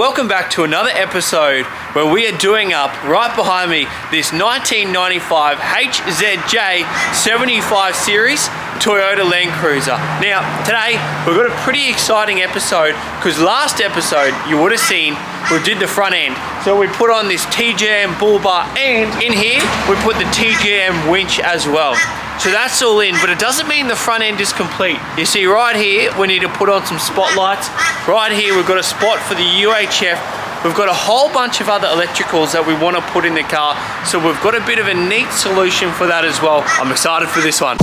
welcome back to another episode where we are doing up, right behind me, this 1995 HZJ 75 Series Toyota Land Cruiser. Now, today we've got a pretty exciting episode because last episode you would have seen we did the front end. So we put on this TJM bull bar and in here we put the TJM winch as well. So that's all in, but it doesn't mean the front end is complete. You see right here, we need to put on some spotlights. Right here, we've got a spot for the UHF. We've got a whole bunch of other electricals that we want to put in the car. So we've got a bit of a neat solution for that as well. I'm excited for this one.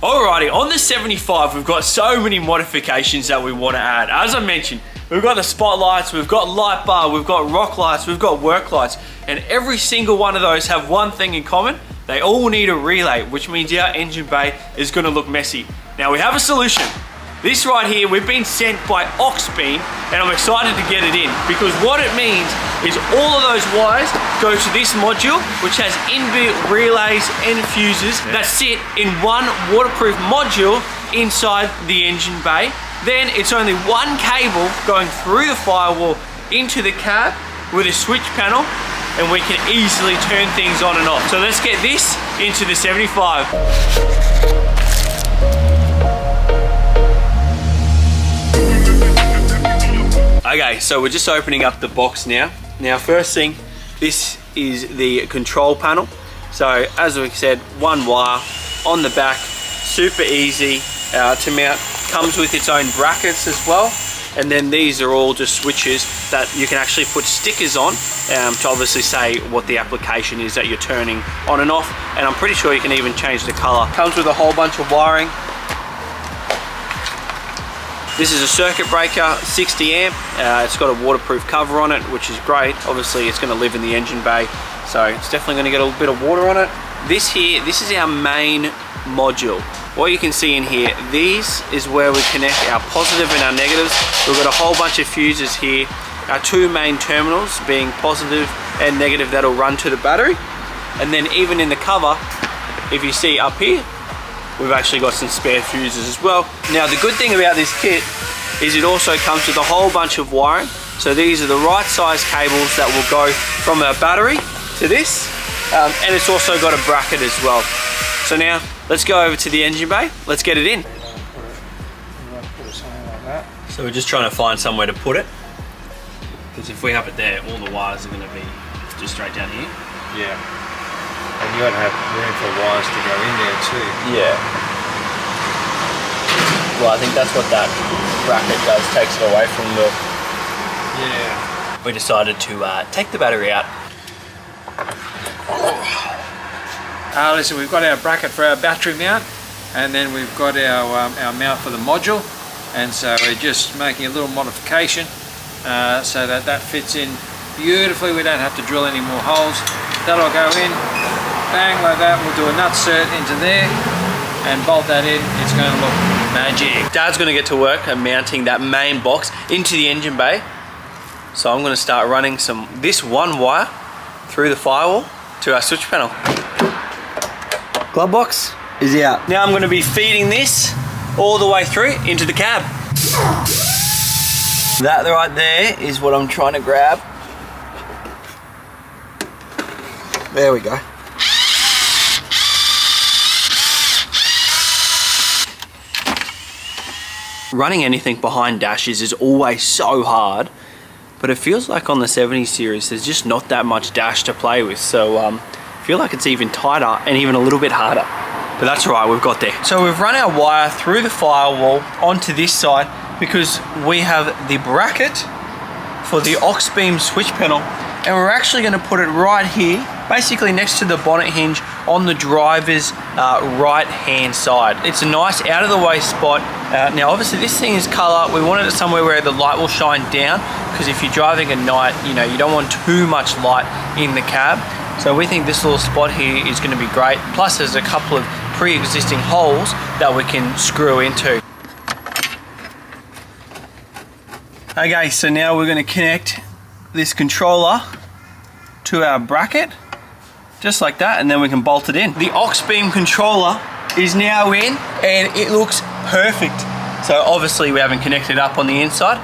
Alrighty, on the 75, we've got so many modifications that we want to add. As I mentioned, we've got the spotlights, we've got light bar, we've got rock lights, we've got work lights, and every single one of those have one thing in common. They all need a relay, which means our engine bay is going to look messy. Now we have a solution. This right here, we've been sent by AuxBeam, and I'm excited to get it in because what it means is all of those wires go to this module, which has inbuilt relays and fuses that sit in one waterproof module inside the engine bay. Then it's only one cable going through the firewall into the cab with a switch panel, and we can easily turn things on and off. So let's get this into the 75. Okay, so we're just opening up the box now. Now, first thing, this is the control panel. So, as we said, one wire on the back, super easy to mount. Comes with its own brackets as well. And then these are all just switches that you can actually put stickers on to obviously say what the application is that you're turning on and off. And I'm pretty sure you can even change the color. Comes with a whole bunch of wiring. This is a circuit breaker, 60 amp. It's got a waterproof cover on it, which is great. Obviously, it's going to live in the engine bay, so it's definitely going to get a bit of water on it. This is our main module. What you can see in here, these is where we connect our positive and our negatives. We've got a whole bunch of fuses here. Our two main terminals being positive and negative that'll run to the battery. And then even in the cover, if you see up here, we've actually got some spare fuses as well. Now the good thing about this kit is it also comes with a whole bunch of wiring. So these are the right size cables that will go from our battery to this. And it's also got a bracket as well. So now let's go over to the engine bay. Let's get it in. So we're just trying to find somewhere to put it. Because if we have it there, all the wires are going to be just straight down here. Yeah. And you won't have room for wires to go in there too. Yeah. Well, I think that's what that bracket does, takes it away from the... Yeah. We decided to take the battery out. Listen, we've got our bracket for our battery mount, and then we've got our mount for the module, and so we're just making a little modification so that fits in beautifully. We don't have to drill any more holes. That'll go in. Bang, like that. We'll do a nut cert into there and bolt that in. It's going to look magic. Dad's going to get to work at mounting that main box into the engine bay. So I'm going to start running this one wire through the firewall to our switch panel. Glove box is out. Now I'm going to be feeding this all the way through into the cab. That right there is what I'm trying to grab. There we go. Running anything behind dashes is always so hard, but it feels like on the 70 series there's just not that much dash to play with, so I feel like it's even tighter and even a little bit harder. But that's all right, we've got there. So we've run our wire through the firewall onto this side because we have the bracket for the AuxBeam switch panel, and we're actually going to put it right here, basically next to the bonnet hinge on the driver's right hand side. It's a nice out of the way spot. Now obviously this thing is color. We wanted it somewhere where the light will shine down, because if you're driving at night, you don't want too much light in the cab. So we think this little spot here is going to be great. Plus there's a couple of pre-existing holes that we can screw into. Okay, so now we're going to connect this controller to our bracket just like that, and then we can bolt it in. The AuxBeam controller is now in, and it looks perfect. So obviously we haven't connected it up on the inside,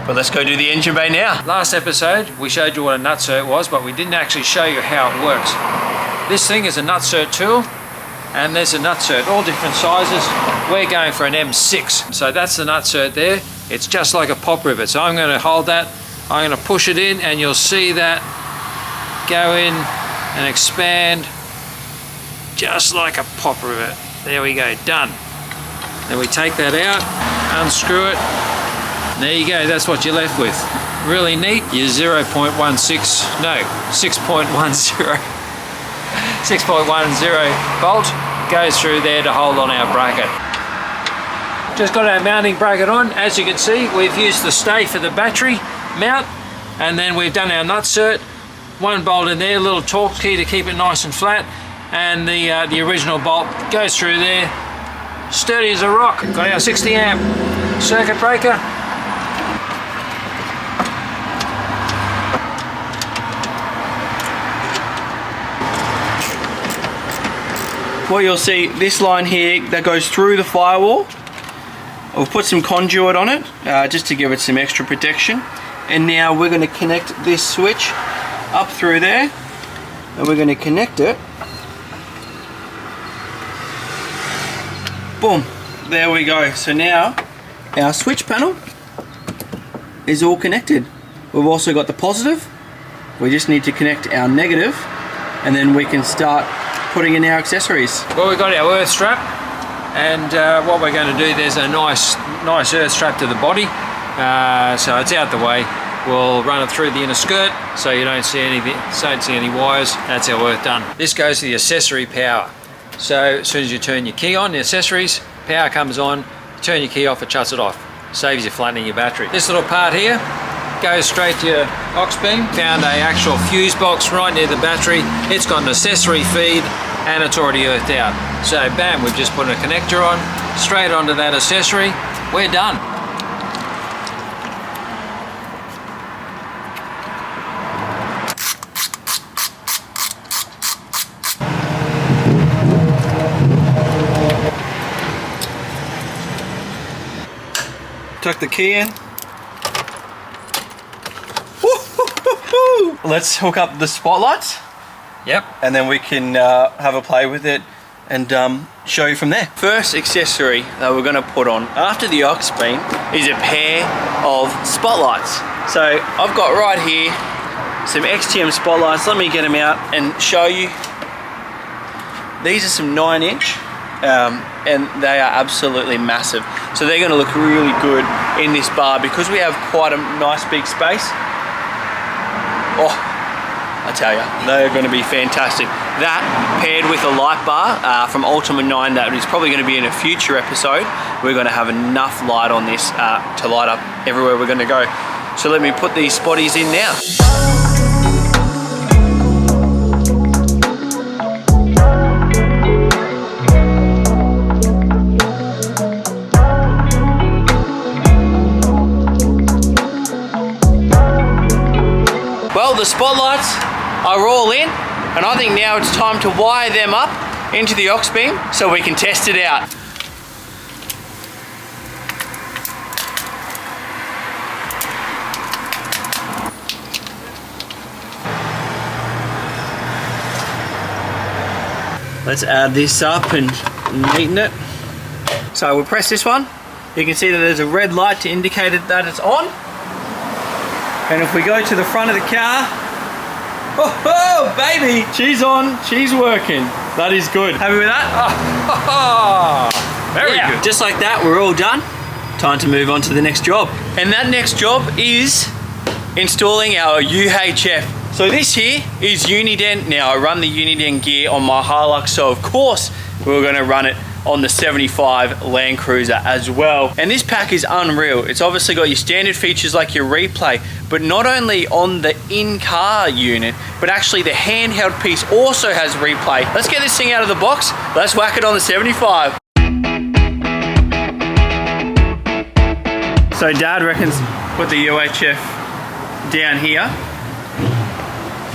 but let's go do the engine bay now. Last episode, we showed you what a nutsert was, but we didn't actually show you how it works. This thing is a nutsert tool, and there's a nutsert, all different sizes. We're going for an M6. So that's the nutsert there. It's just like a pop rivet. So I'm gonna hold that, I'm gonna push it in, and you'll see that go in and expand just like a pop rivet. There we go, done. Then we take that out, unscrew it. There you go, that's what you're left with. Really neat. Your 6.10 bolt goes through there to hold on our bracket. Just got our mounting bracket on. As you can see, we've used the stay for the battery mount, and then we've done our nutsert. One bolt in there, a little torque key to keep it nice and flat, and the original bolt goes through there, sturdy as a rock. Got our 60 amp circuit breaker. What you'll see, this line here that goes through the firewall, we'll put some conduit on it just to give it some extra protection. And now we're going to connect this switch up through there, and we're going to connect it. Boom, there we go. So now our switch panel is all connected. We've also got the positive. We just need to connect our negative, and then we can start putting in our accessories. Well, we've got our earth strap, and what we're going to do, there's a nice earth strap to the body, so it's out the way. We'll run it through the inner skirt so you don't see any wires. That's our earth done. This goes to the accessory power. So as soon as you turn your key on, the accessories, power comes on, turn your key off, it shuts it off. Saves you flattening your battery. This little part here goes straight to your AuxBeam. Found a actual fuse box right near the battery. It's got an accessory feed, and it's already earthed out. So bam, we've just put a connector on, straight onto that accessory. We're done. Tuck the key in. Let's hook up the spotlights. Yep. And then we can have a play with it and show you from there. First accessory that we're going to put on after the AuxBeam is a pair of spotlights. So I've got right here some XTM spotlights. Let me get them out and show you. These are some 9-inch. And they are absolutely massive. So they're going to look really good in this bar because we have quite a nice big space. Oh, I tell you, they're going to be fantastic. That paired with a light bar from Ultima 9 that is probably going to be in a future episode. We're going to have enough light on this to light up everywhere we're going to go. So let me put these spotties in now. The spotlights are all in, and I think now it's time to wire them up into the AuxBeam so we can test it out. Let's add this up and neaten it. So we'll press this one. You can see that there's a red light to indicate that it's on. And if we go to the front of the car, oh baby, she's on, she's working. That is good. Happy with that? Very good. Just like that, we're all done. Time to move on to the next job. And that next job is installing our UHF. So this here is Uniden. Now I run the Uniden gear on my Hilux, so of course we're gonna run it on the 75 Land Cruiser as well. And this pack is unreal. It's obviously got your standard features like your replay, but not only on the in-car unit, but actually the handheld piece also has replay. Let's get this thing out of the box. Let's whack it on the 75. So Dad reckons put the UHF down here.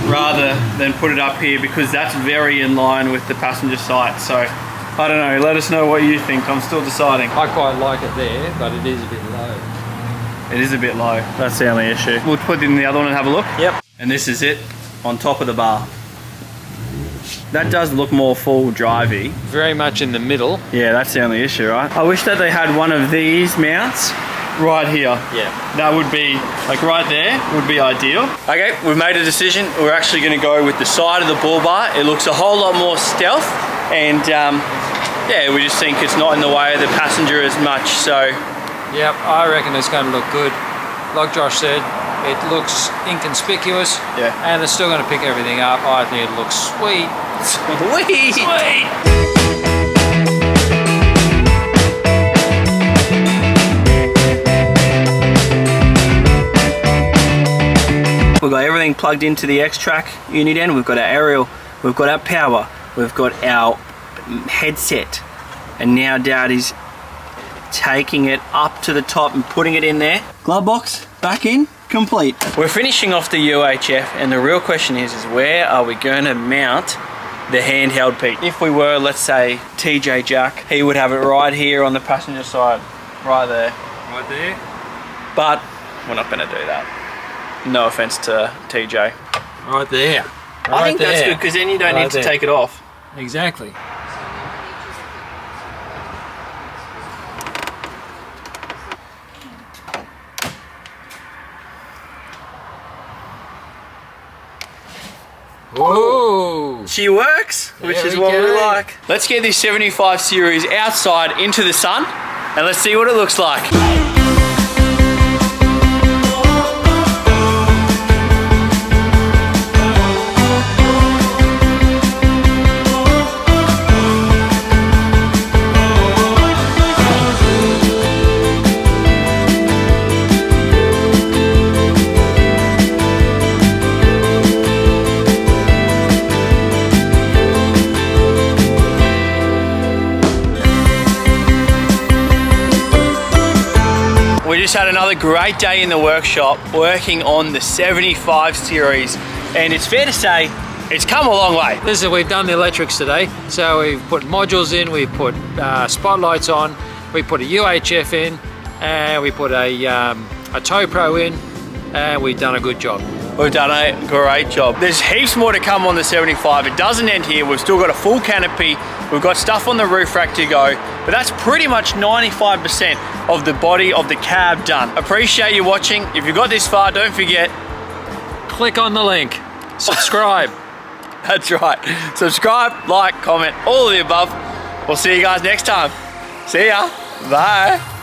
rather than put it up here, because that's very in line with the passenger side. So I don't know, let us know what you think. I'm still deciding. I quite like it there, but it is a bit low. It is a bit low, that's the only issue. We'll put it in the other one and have a look. Yep. And this is it on top of the bar. That does look more full drivey. Very much in the middle. Yeah, that's the only issue, right? I wish that they had one of these mounts right here. Yeah. That would be, like right there, would be ideal. Okay, we've made a decision. We're actually gonna go with the side of the bull bar. It looks a whole lot more stealth, and yeah, we just think it's not in the way of the passenger as much, so. Yep, I reckon it's gonna look good. Like Josh said, it looks inconspicuous, yeah, and it's still gonna pick everything up. I think it looks sweet. Sweet! Sweet! We've got everything plugged into the XTRAK Uniden. We've got our aerial, we've got our power, we've got our headset, and now Dad is taking it up to the top and putting it in there. Glove box back in, complete. We're finishing off the UHF, and the real question is where are we going to mount the handheld peak? If we were, let's say, TJ Jack, he would have it right here on the passenger side, right there. Right there? But we're not going to do that. No offense to TJ. Right there. I think that's good, because then you don't need to take it off. Exactly. Whoa! She works, which is what we like. Let's get this 75 series outside into the sun, and let's see what it looks like. We just had another great day in the workshop working on the 75 series, and it's fair to say it's come a long way. Listen, we've done the electrics today, so we've put modules in, we've put spotlights on, we put a UHF in, and we put a tow pro in, and we've done a good job. We've done a great job. There's heaps more to come on the 75. It doesn't end here. We've still got a full canopy. We've got stuff on the roof rack to go, but that's pretty much 95% of the body of the cab done. Appreciate you watching. If you got this far, don't forget, click on the link, subscribe. That's right. Subscribe, like, comment, all of the above. We'll see you guys next time. See ya. Bye.